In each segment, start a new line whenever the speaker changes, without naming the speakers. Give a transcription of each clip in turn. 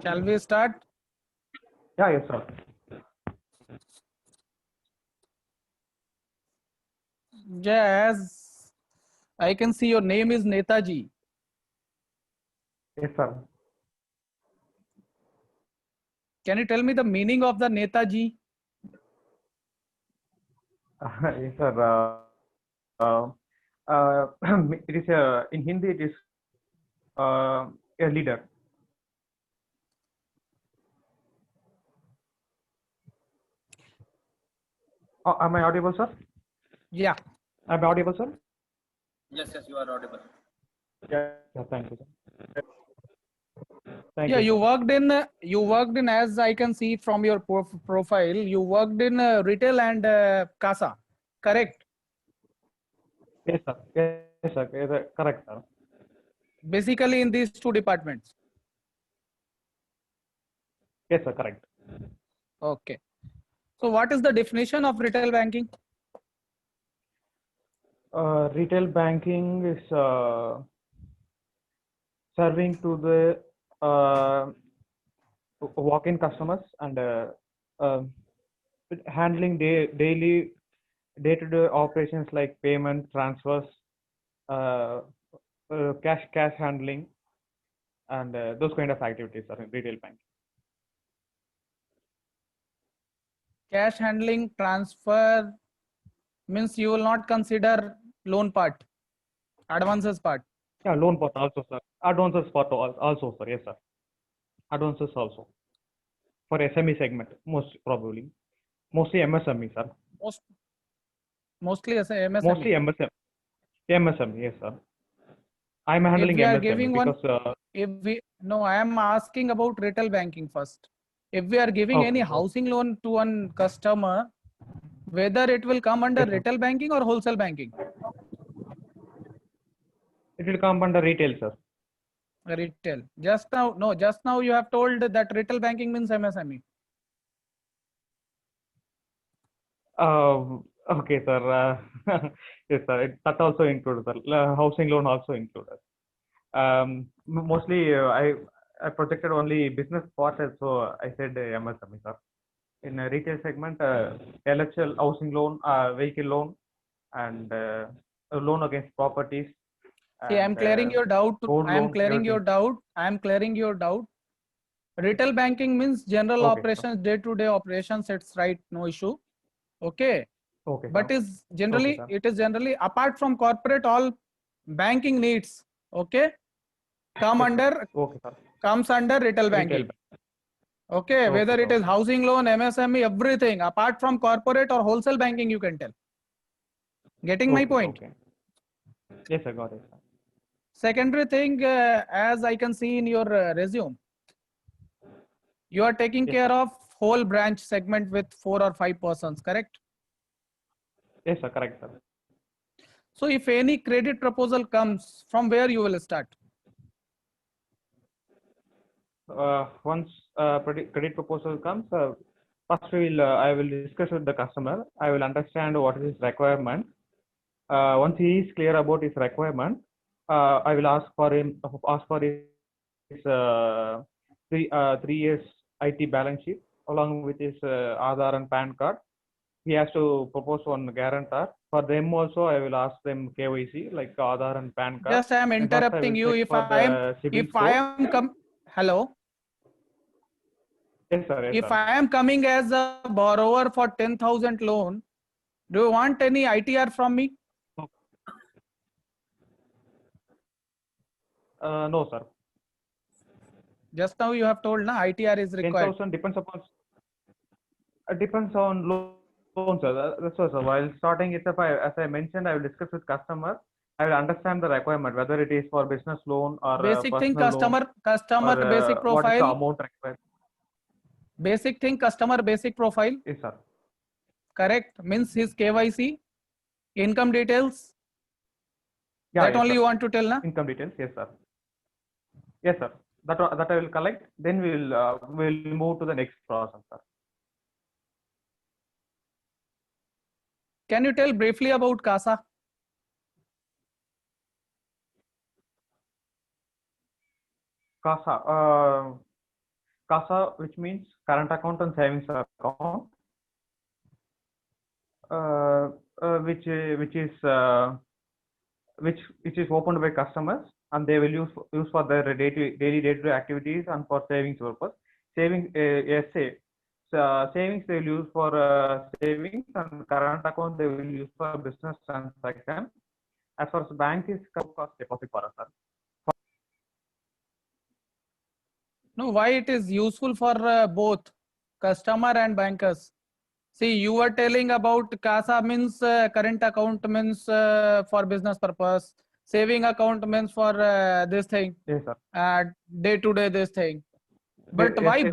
Shall we start?
Yeah, yes, sir.
Yeah, as I can see, your name is Netaji.
Yes, sir.
Can you tell me the meaning of the Netaji?
Yes, sir. It is in Hindi. It is a leader. Am I audible, sir?
Yeah.
Am I audible, sir?
Yes, you are audible.
Yeah. Thank you, sir. Thank
Yeah,
you, sir.
you worked in, as I can see from your profile, you worked in retail and CASA, correct?
Yes, sir. Yes, sir. Yes, correct, sir.
Basically in these two departments.
Yes, sir. Correct.
Okay. So what is the definition of retail banking?
Retail banking is serving to the walk-in customers and handling daily day-to-day operations like payment, transfers, cash handling, and those kind of activities are in retail banking.
Cash handling, transfer means you will not consider loan part, advances part.
Yeah, loan part also, sir. Advances part also, sir. Yes, sir. Advances also for SME segment, most probably, mostly MSME, sir.
Mostly as a MSME.
Mostly MSME, yes, sir. I'm handling
If we are
MSME
giving
because
I am asking about retail banking first. If we are giving any
okay.
housing loan to one customer, whether it will come under
Yes, sir.
retail banking or wholesale banking?
It will come under retail, sir.
Retail. Just now you have told that retail banking means MSME.
Okay, sir. Yes, sir. That also includes the housing loan also included. Mostly I projected only business part, so I said MSME, sir. In a retail segment, LHL housing loan, vehicle loan, and a loan against properties.
See, I am clearing your doubt.
Gold
I am
loan,
clearing your
everything.
doubt. I am clearing your doubt. Retail banking means general
Okay,
operations, day-to-day operations. It's right, no issue. Okay.
Okay,
But
sir.
is generally
Okay, sir.
it is generally apart from corporate, all banking needs, okay, come
Yes,
under
okay, sir.
comes under retail
Retail
banking.
bank.
Okay,
Okay,
whether
sir.
it is housing loan, MSME, everything apart from corporate or wholesale banking, you can tell. Getting my point?
Okay. Yes, I got it, sir.
Secondary thing, as I can see in your resume, you are taking
Yes,
care
sir.
of whole branch segment with 4 or 5 persons, correct?
Yes, sir. Correct, sir.
So if any credit proposal comes, from where you will start?
Once credit proposal comes, first I will discuss with the customer. I will understand what is his requirement. Once he is clear about his requirement, I will ask for his 3 years IT balance sheet along with his Aadhaar and PAN card. He has to propose one guarantor. For them also, I will ask them KYC like Aadhaar and PAN card.
Just I am
And first I
interrupting
will
you.
check
If
for
I am
the CIBIL score.
hello.
Yes, sir. Yes,
If
sir.
I am coming as a borrower for 10,000 loan, do you want any ITR from me?
No, sir.
Just now you have told na ITR is required.
10,000 depends on loan, sir. That's all, sir. While starting it up, as I mentioned, I will discuss with customer. I will understand the requirement, whether it is for business loan or
Basic thing,
personal loan,
customer basic
or what is the
profile.
amount required.
Basic thing, customer basic profile.
Yes, sir.
Correct. Means his KYC, income details.
Yeah,
That
yes,
only
sir.
you want to tell na?
Income details, yes, sir. Yes, sir. That I will collect. Then we'll move to the next process, sir.
Can you tell briefly about CASA?
CASA. CASA, which means current account and savings account, which is opened by customers, and they will use for their daily day-to-day activities and for savings purpose. Savings, savings they will use for savings, and current account they will use for business transaction. As far as bank is cost deposit for us, sir.
No, why it is useful for both customer and bankers? See, you were telling about CASA means current account means for business purpose. Saving account means for this thing.
Yes, sir.
Day to day this thing. But
Yes,
why
yes.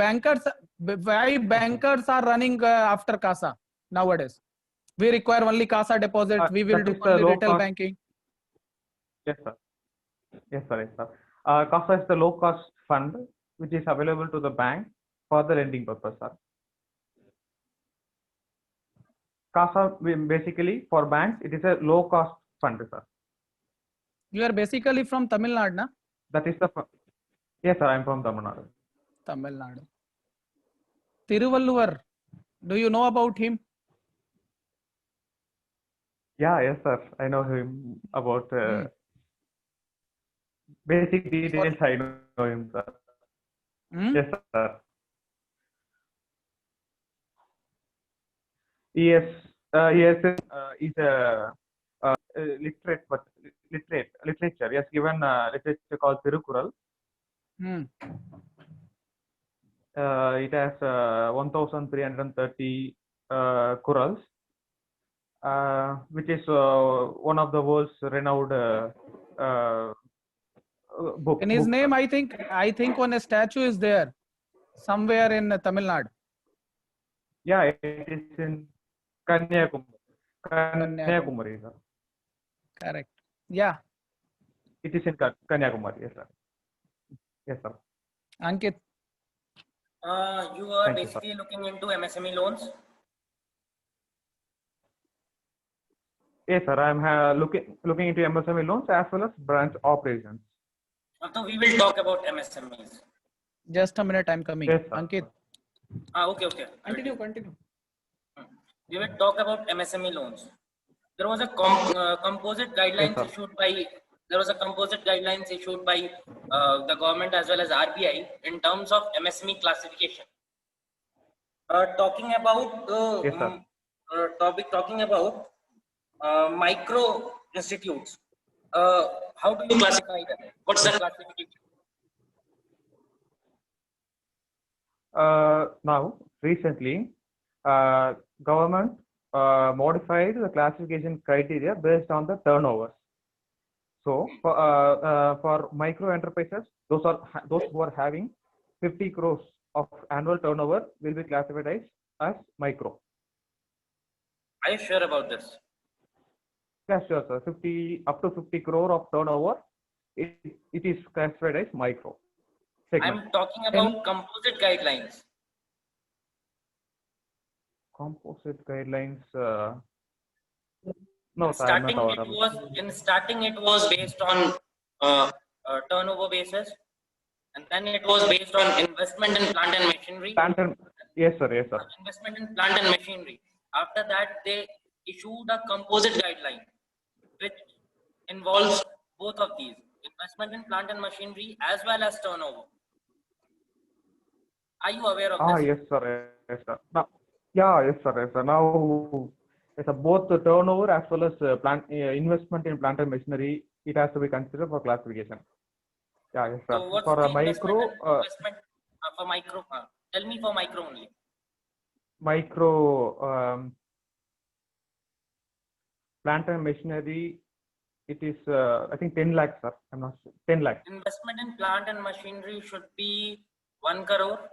bankers are running after CASA nowadays? We require only CASA deposit. We will
That
do
is the
only
low
retail
cost.
banking.
Yes, sir. Yes, sir. Yes, sir. CASA is the low cost fund which is available to the bank for the lending purpose, sir. CASA basically for banks, it is a low cost fund, sir.
You are basically from Tamil Nadu, na?
That is the yes, sir. I am from Tamil Nadu.
Tamil Nadu. Tiruvalluvar, do you know about him?
Yeah, yes, sir. I know him about basic details. I know him, sir. Yes, sir. Yes, is a literate, but literature. Yes, given literature called Tirukural. It has 1,330 Kurals, which is one of the world's renowned book.
In his name, I think one statue is there somewhere in Tamil Nadu.
Yeah, it is in Kanyakumari. Kanyakumari, sir.
Correct. Yeah.
It is in Kanyakumari. Yes, sir. Yes, sir.
Ankit.
You are
Thank you,
basically looking into MSME loans.
Yes, sir. I am looking into MSME loans as well as branch operations.
So we will talk about MSMEs.
Just a minute, I'm coming.
Yes, sir.
Ankit.
Okay.
Continue.
We will talk about MSME loans. There was a composite guidelines
Yes,
issued by the government as well as RBI in terms of MSME classification. Talking about
Yes, sir.
talking about micro institutes. How do you classify them? What's the classification?
Now, recently, government modified the classification criteria based on the turnovers. So, for micro enterprises, those who are having 50 crores of annual turnover will be classified as micro.
Are you sure about this?
Yeah, sure, sir. Up to 50 crore of turnover, it is classified as micro segment.
I'm talking about composite guidelines.
Composite guidelines. No, sir, I'm
Starting
not aware of it.
in starting it was based on turnover basis, and then it was based on investment in plant and machinery.
Yes, sir. Yes, sir.
Investment in plant and machinery. After that, they issued a composite guideline, which involves both of these: investment in plant and machinery as well as turnover. Are you aware of this?
Yes, sir. Yes, sir. Now, yes, sir. Yes, sir. Now, yes, sir, both the turnover as well as investment in plant and machinery, it has to be considered for classification. Yeah, yes, sir.
So what's
For
the
a micro,
investment for micro? Tell me for micro only.
Micro plant and machinery, it is I think 10 lakhs, sir. I'm not sure. 10 lakhs.
Investment in plant and machinery should be 1 crore,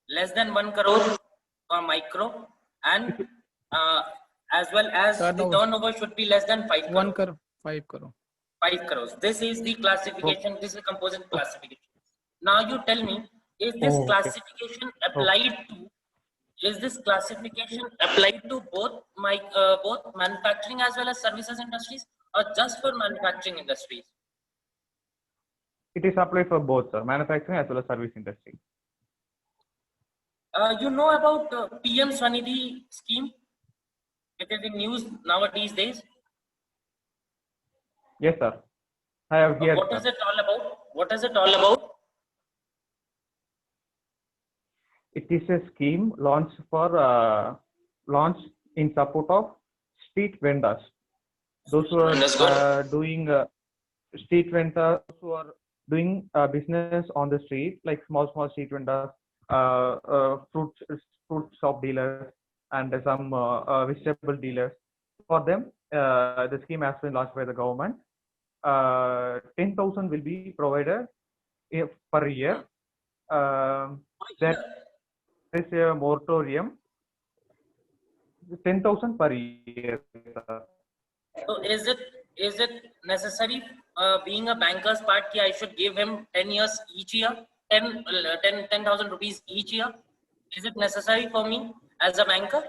less than 1 crore for micro, and as well as the turnover should be less than 5 crore.
1 crore, 5 crore.
5 crores. This is the classification. This is the composite classification. Now you tell me, is this classification applied to? Is this classification applied to both both manufacturing as well as services industries, or just for manufacturing industries?
It is applied for both, sir, manufacturing as well as service industry.
You know about PM Swanidhi scheme? It is in news nowadays days.
Yes, sir. I have heard,
What
sir.
is it all about? What is it all about?
It is a scheme launched in support of street vendors. Those who
That's good.
are doing street vendors, who are doing business on the street, like small street vendors, fruit shop dealers, and some vegetable dealers. For them, the scheme has been launched by the government. 10,000 will be provided per year. There is a moratorium. 10,000 per year.
So is it necessary being a banker's part ki I should give him 10 years each year, 10,000 rupees each year? Is it necessary for me as a banker?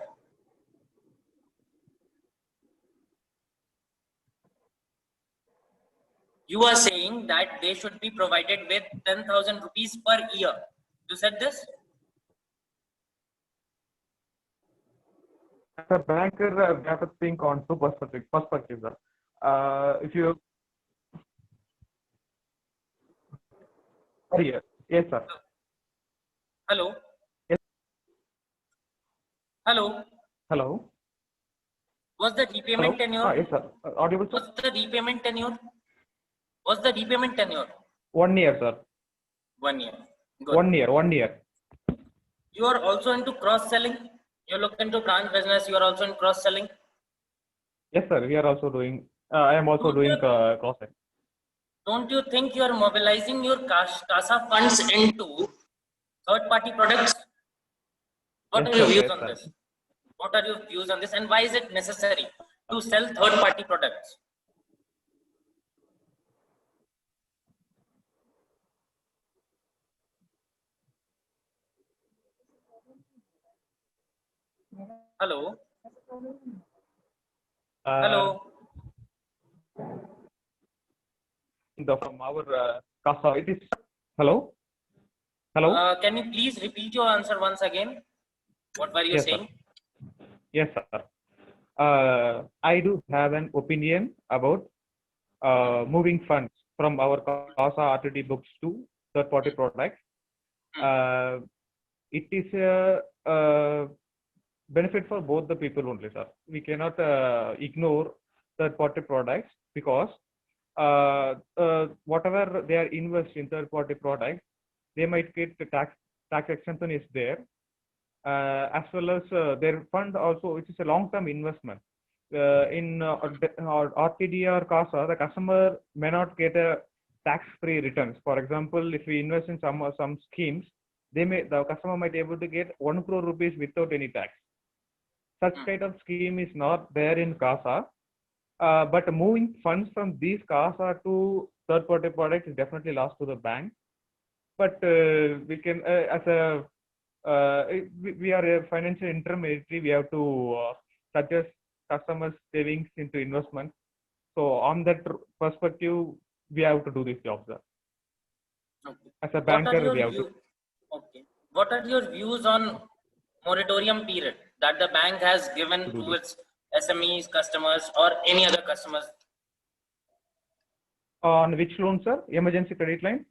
You are saying that they should be provided with 10,000 rupees per year. You said this?
As a banker, we have to think on two perspectives. If you per year, yes, sir.
Hello?
Yes.
Hello?
Hello.
Was the repayment tenure?
Yes, sir. Audible, sir?
Was the repayment tenure? Was the repayment tenure?
1 year, sir.
1 year. Good.
1 year. 1 year.
You are also into cross-selling? You look into branch business, you are also in cross-selling?
Yes, sir. We are also doing. I am also doing cross-selling.
Don't you think you are mobilizing your CASA funds into third-party products? What
Yes,
are your
sir.
views
Yes,
on
sir.
this? What are your views on this, and why is it necessary to sell third-party products? Hello? Hello?
From our CASA, it is. Hello. Hello.
Can you please repeat your answer once again? What were you
Yes,
saying?
sir. Yes, sir. I do have an opinion about moving funds from our CASA RTD books to third-party products. It is a benefit for both the people only, sir. We cannot ignore third-party products because whatever they are invest in third-party products, they might get the tax exemption is there, as well as their fund also, which is a long-term investment. In RTD or CASA, the customer may not get a tax-free returns. For example, if we invest in some schemes, the customer might be able to get 1 crore rupees without any tax. Such kind of scheme is not there in CASA. But moving funds from these CASA to third-party products is definitely lost to the bank. But we can, we are a financial intermediary, we have to suggest customers' savings into investment. So on that perspective, we have to do this job, sir.
Okay.
As a banker, we have to.
Okay. What are your views on moratorium period that the bank has given to its SMEs customers or any other customers?
On which loan, sir? Emergency credit line?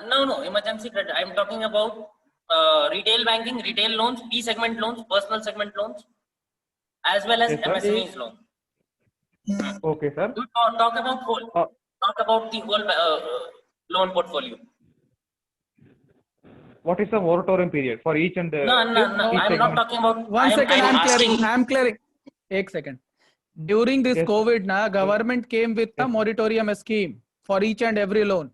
No, emergency credit. I'm talking about retail banking, retail loans, P segment loans, personal segment loans, as well as
Yes, sir.
MSMEs loan.
Okay, sir.
You talk about the whole loan portfolio.
What is the moratorium period for each and
No. I'm not talking about.
One second, I'm clearing. Ek second. During this
Yes,
COVID, government came with a moratorium scheme for each and every loan.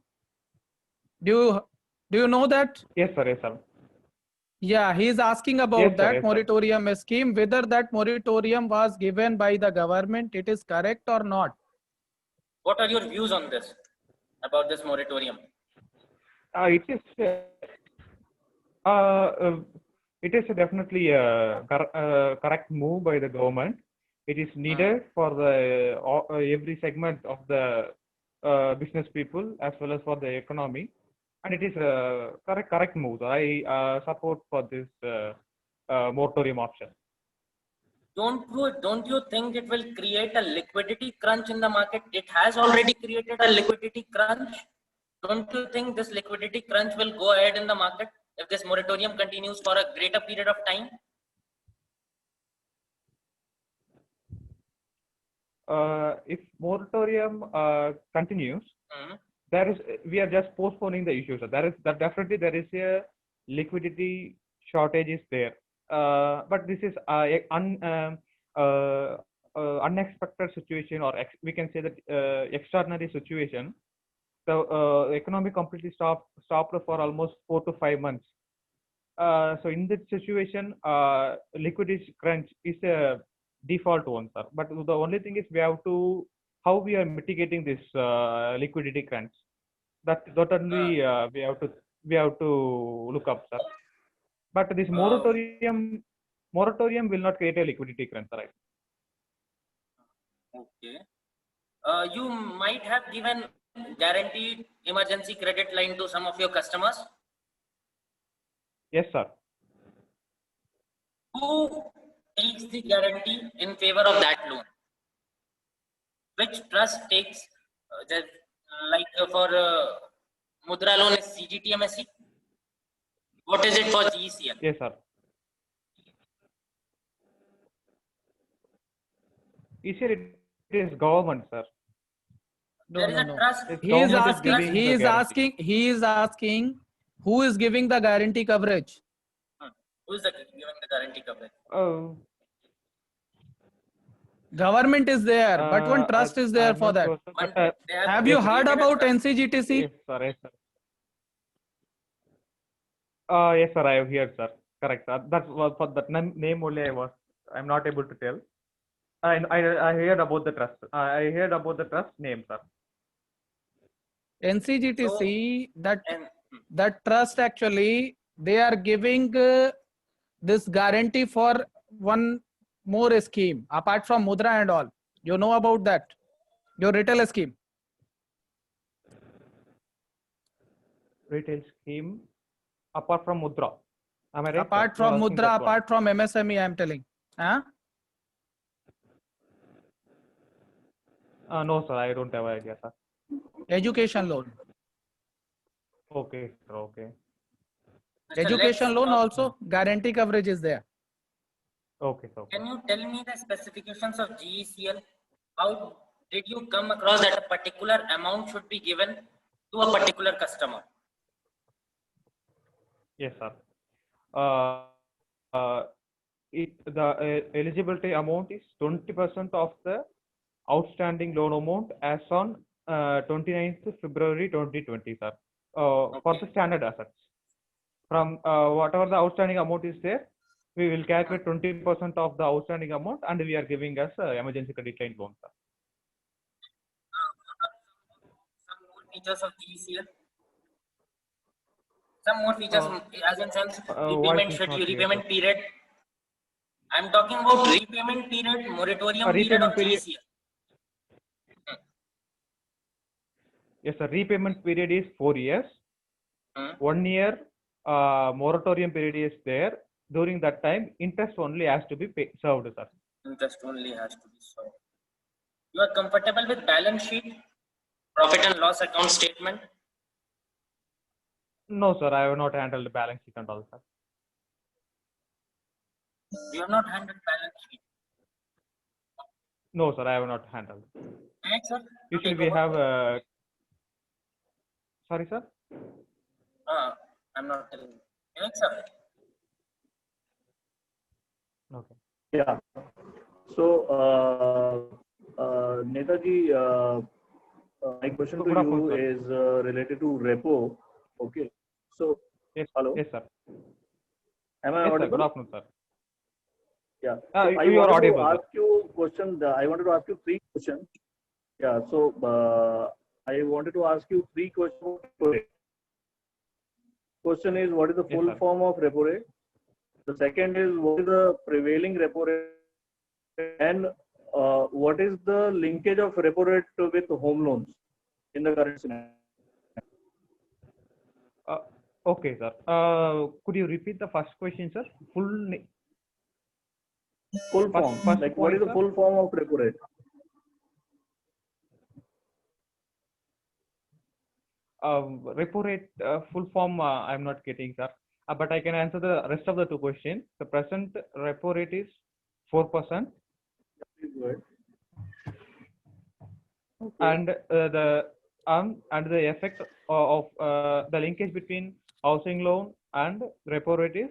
Do you know that?
Yes, sir. Yes, sir.
Yeah, he is asking about
Yes, sir.
that
Yes, sir.
moratorium scheme, whether that moratorium was given by the government, it is correct or not.
What are your views on this, about this moratorium?
It is definitely a correct move by the government. It is needed for the every segment of the business people as well as for the economy. And it is correct move. So I support for this moratorium option.
Don't you think it will create a liquidity crunch in the market? It has already created a liquidity crunch. Don't you think this liquidity crunch will go ahead in the market if this moratorium continues for a greater period of time?
If moratorium continues,
Mhm.
we are just postponing the issue. So definitely there is a liquidity shortage is there. But this is unexpected situation, or we can say that extraordinary situation. The economy completely stopped for almost 4 to 5 months. So in this situation, liquidity crunch is a default one, sir. But the only thing is how we are mitigating this liquidity crunch. That only we have to look up, sir. But this moratorium will not create a liquidity crunch, right?
Okay. You might have given guaranteed emergency credit line to some of your customers.
Yes, sir.
Who takes the guarantee in favor of that loan? Which trust takes for Mudra loan is CGTMSE? What is it for GECL?
Yes, sir. It is government, sir.
There is a trust.
It's
He is
government
asking,
giving
he
the
is
guarantee.
asking who is giving the guarantee coverage?
Who is giving the guarantee coverage?
Government is there, but one trust is there
I'm
for
not
that.
sure, sir, but,
Have you heard
created a
about
trust.
NCGTC?
yes, sir. Yes, sir. Yes, sir. I have heard, sir. Correct, sir. That was for that name only. I'm not able to tell. I heard about the trust. I heard about the trust name, sir.
NCGTC,
And
that trust actually, they are giving this guarantee for one more scheme apart from Mudra and all. You know about that? Your retail scheme.
Retail scheme apart from Mudra. Am I right?
Apart
sir? You are
from
asking
Mudra,
that one.
apart from MSME, I am telling. Huh?
No, sir. I don't have idea, sir.
Education loan.
Okay, sir. Okay.
Education loan also, guarantee coverage is there.
Okay, sir.
Can you tell me the specifications of GECL? How did you come across that a particular amount should be given to a particular customer?
Yes, sir. The eligibility amount is 20% of the outstanding loan amount as on 29th February 2020, sir. For the standard assets. From whatever the outstanding amount is there, we will calculate 20% of the outstanding amount, and we are giving us emergency credit line loan, sir.
Some more features of GECL? Some more features, as in sense, repayment schedule, repayment period. I'm talking about repayment period, moratorium period of GECL.
Yes, sir. Repayment period is 4 years. 1 year moratorium period is there. During that time, interest only has to be served, sir.
Interest only has to be served. You are comfortable with balance sheet, profit and loss account statement?
No, sir. I have not handled the balance sheet and all, sir.
You have not handled balance sheet.
No, sir. I have not handled.
Right, sir?
Usually we have. Sorry, sir.
I'm not telling you. Right, sir?
Okay.
Yeah. So, Netaji, my question to
Good afternoon,
you
sir.
is related to repo. Okay. So,
Yes.
hello.
Yes, sir.
Am I
Yes, sir.
audible?
Good afternoon, sir.
Yeah.
You are
wanted
audible,
to
sir.
ask you question. I wanted to ask you 3 questions. Yeah. So, I wanted to ask you 3 questions. Repo rate. Question is, what is the
Yes,
full
sir.
form of repo rate? The second is, what is the prevailing repo rate? And what is the linkage of repo rate with home loans in the current scenario?
Okay, sir. Could you repeat the first question, sir?
Full form.
First
Like what
point,
is the
sir.
full form of repo rate?
Repo rate full form I'm not getting, sir. But I can answer the rest of the two questions. The present repo rate is 4%,
Please go ahead. Okay.
and the effect of the linkage between housing loan and repo rate is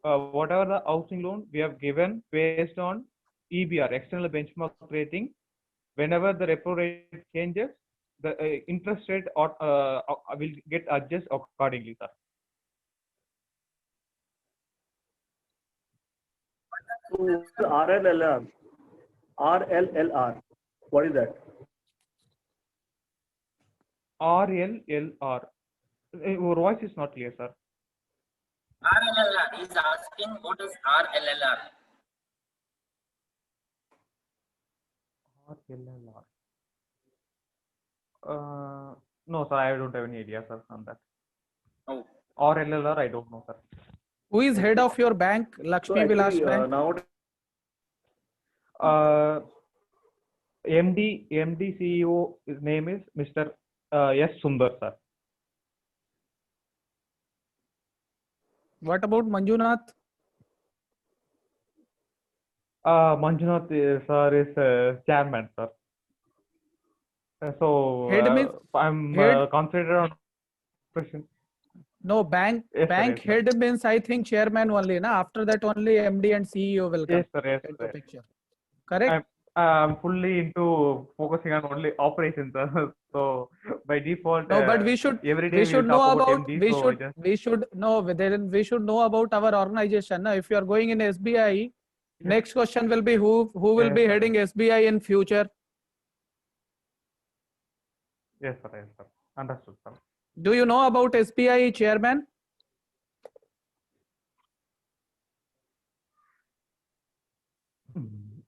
whatever the housing loan we have given based on EBR, external benchmark rating. Whenever the repo rate changes, the interest rate will get adjusted accordingly, sir.
So the RLLR, RLLR, what is that?
RLLR. Your voice is not clear, sir.
RLLR is asking what is RLLR.
RLLR. No, sir, I don't have any idea, sir, on that.
Oh.
RLLR, I don't know, sir.
Who is head of your bank?
So
Lakshmi Vilas
actually,
Bank.
nowadays,
MD CEO, his name is Mr. S. Sundar, sir.
What about Manjunath?
Manjunath sir is chairman, sir. So
Head means
I'm
head?
concentrated on question.
No, bank
Yes, sir,
bank
yes, sir.
head means I think chairman only. Na? After that only MD and CEO will come
Yes, sir, yes,
into
sir.
picture. Correct?
I'm fully into focusing on only operations, sir. So by default,
No, but we should
every day we will
know
talk about
about
MD. So just
we should know we should know about our organization. Na? If you are going in SBI, next question will be who will
Yes,
be
sir.
heading SBI in future.
Yes, sir, yes, sir. Understood, sir.
Do you know about SBI chairman?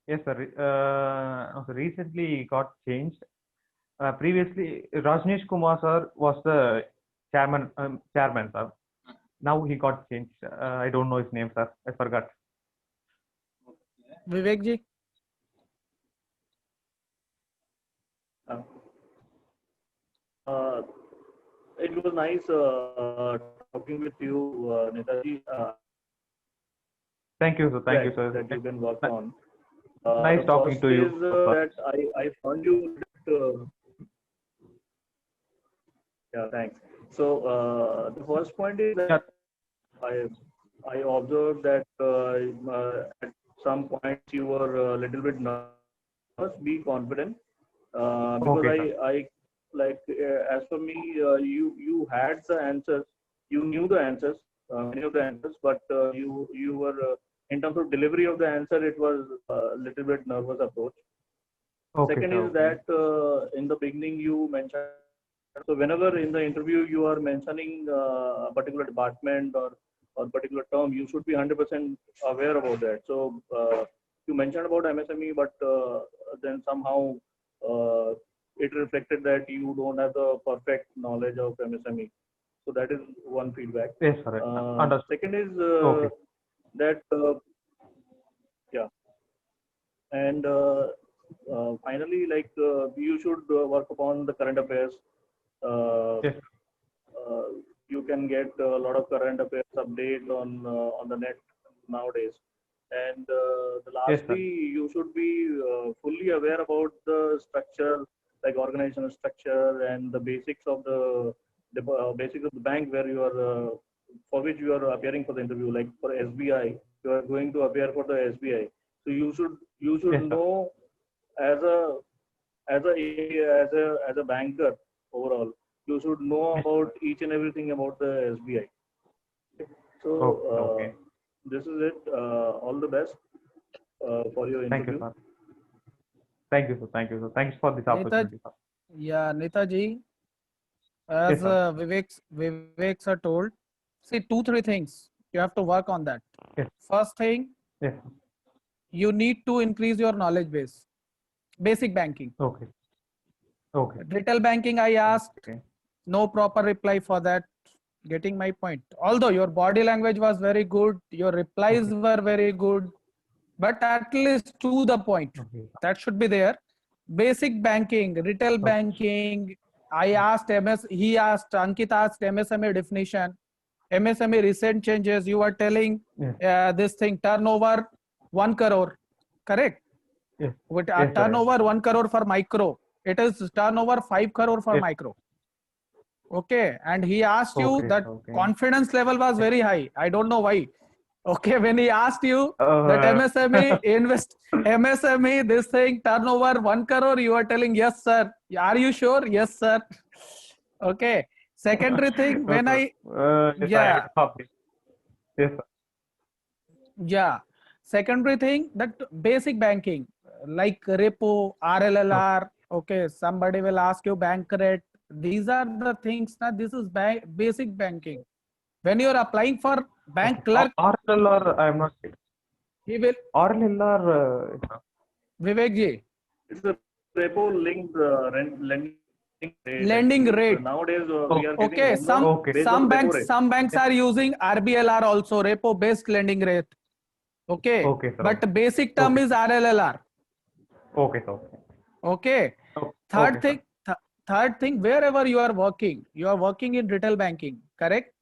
Yes, sir. Also recently got changed. Previously, Rajneesh Kumar sir was the chairman, sir. Now he got changed. I don't know his name, sir. I forgot.
Vivek ji?
it was nice talking with you, Netaji.
Thank you, sir. Thank you,
That
sir.
you can work on.
Nice
The
talking
first
to you,
is
sir.
that I found you. Yeah, thanks. So the first point is that I observed that at some points you were a little bit nervous. Be confident because
Okay, sir.
I like as for me you had the answers, you knew the answers, many of the answers, but you were in terms of delivery of the answer it was a little bit nervous approach.
Okay,
Second
sir.
is that in the beginning you mentioned, so whenever in the interview you are mentioning a particular department or particular term, you should be 100% aware about that. So you mentioned about MSME, but then somehow it reflected that you don't have the perfect knowledge of MSME. So that is one feedback.
Yes, sir. Understood.
Second is
Okay.
that yeah, and finally, like you should work upon the current affairs.
Yes.
You can get a lot of current affairs update on the net nowadays. And lastly, you should be fully aware about the structure, like organizational structure and the basics of the basics of the bank where you are for which you are appearing for the interview. Like for SBI, you are going to appear for the SBI. So you should
Yes,
know as a banker overall, you should know about each and everything about the SBI. So
Okay.
this is it. All the best for your
Thank you,
interview.
sir. Thank you, sir. Thank you, sir. Thanks for this opportunity, sir.
Yeah, Netaji, as
Yes, sir.
Vivek sir told, see 2-3 things you have to work on that.
Yes.
First thing,
Yes.
you need to increase your knowledge base. Basic banking.
Okay. Okay.
Retail banking, I asked,
Okay.
no proper reply for that. Getting my point? Although your body language was very good, your replies
Okay.
were very good, but at least to the point.
Okay.
That should be there. Basic banking, retail
Okay.
banking. I asked he asked, Ankit asked MSME definition, MSME recent changes. You were telling
Yes.
this thing turnover 1 crore, correct?
Yes.
With
Yes, sir.
turnover 1 crore for micro, it is turnover 5 crore for
Yes.
micro. Okay, and he asked you
Okay.
that
Okay.
confidence level was very high. I don't know why. Okay, when he asked you that
Uh,
MSME, this thing turnover 1 crore, you are telling yes, sir. Are you sure? Yes, sir. Okay. Secondary thing,
No,
when
sir. Yes, I
yeah,
have to copy. Yes, sir.
yeah. Secondary thing, that basic banking, like repo, RLLR. Okay, somebody will ask you bank rate. These are the things that this is basic banking. When you are applying for bank
Okay.
clerk,
RLR, I'm not.
he will,
RLR,
Vivek ji,
It's a repo linked lending rate.
lending
Actually,
rate.
nowadays we are giving
Okay,
home loan
Okay.
based on repo rate.
some banks are using RBLR also, repo based lending rate. Okay,
Okay, sir.
but basic term
Okay.
is RLLR.
Okay, sir. Okay.
Okay.
Okay,
Third
sir.
thing, wherever you are working in retail banking, correct?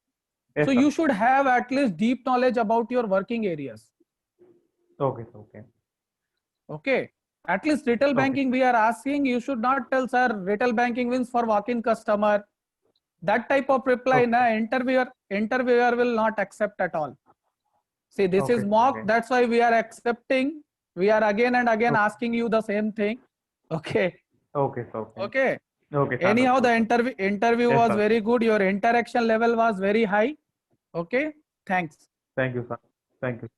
Yes,
So
sir.
you should have at least deep knowledge about your working areas.
Okay, sir. Okay.
Okay. At least retail
Okay.
banking we are asking, you should not tell, sir, retail banking means for walk-in customer. That type of reply,
Okay.
na, interviewer will not accept at all. See, this
Okay,
is
sir.
mock.
Okay.
That's why we are accepting. We are again and again
Okay.
asking you the same thing. Okay.
Okay, sir. Okay.
Okay.
Okay, sir.
Anyhow, the
Understood, sir.
interview
Yes,
was
sir.
very good. Your interaction level was very high. Okay. Thanks.
Thank you, sir. Thank you.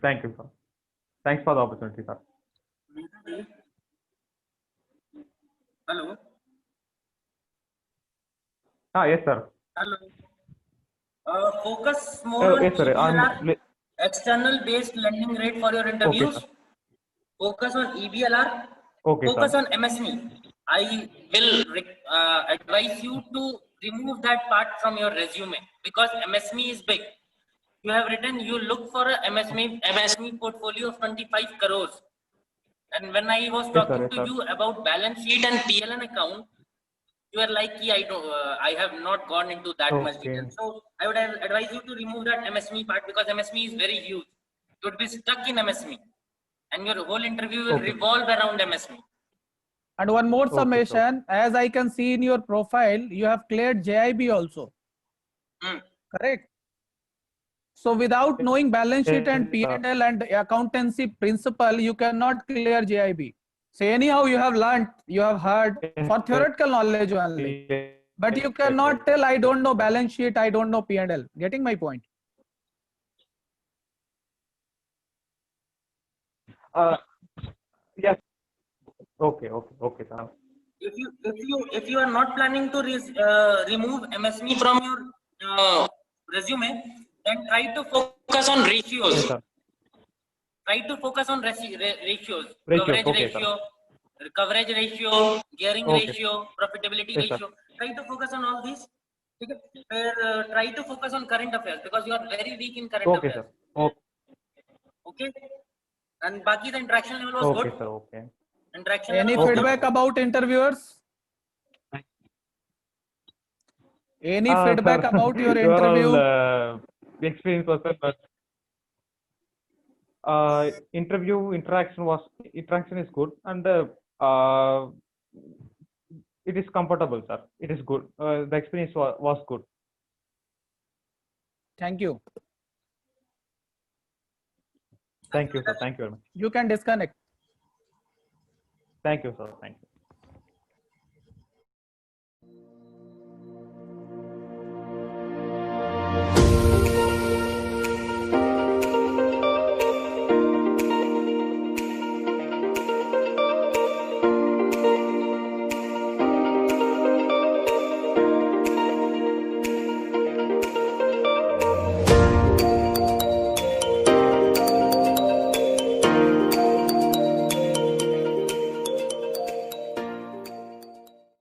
Thank you, sir. Thanks for the opportunity, sir.
Hello.
Yes, sir.
Hello. Focus more on
Yes, sir.
EBLR, external based lending rate for your
Okay,
interviews.
sir.
Focus on EBLR.
Okay,
Focus
sir.
on MSME. I will advise you to remove that part from your resume because MSME is big. You have written you look for a MSME portfolio of 25 crores. And when I was
Yes, sir.
talking
Yes,
to
sir.
you about balance sheet and PLN account, you are like, I have not gone into that much
Okay.
detail. So I would advise you to remove that MSME part because MSME is very huge. You would be stuck in MSME and your whole interview will
Okay.
revolve around MSME.
And one more
Okay,
summation, as I can see in your profile, you have cleared JIB also. Correct? So without knowing balance sheet and P&L and accountancy principle, you cannot clear JIB. So anyhow, you have learnt, you have heard for theoretical knowledge only. But you cannot tell, I don't know balance sheet, I don't know P&L. Getting my point?
Yes. Okay, sir.
If you are not planning to remove MSME from your resume, then try to focus on ratios.
Yes, sir.
Try to focus on ratios.
Ratios,
Coverage
okay,
ratio, gearing
Okay.
ratio, profitability
Yes, sir.
ratio. Try to focus on all these. Try to focus on current affairs because you are very weak in current
Okay,
affairs.
sir. Okay,
Okay. And Baki, the interaction level was
okay,
good.
sir. Okay.
Interaction
Any
level was
feedback
good.
about interviewers? Any feedback
Sir,
about your
you are
interview?
all experienced person, but interaction is good, and it is comfortable, sir. It is good. The experience was good.
Thank you.
Thank you, sir. Thank you very much.
You can disconnect.
Thank you, sir. Thank you.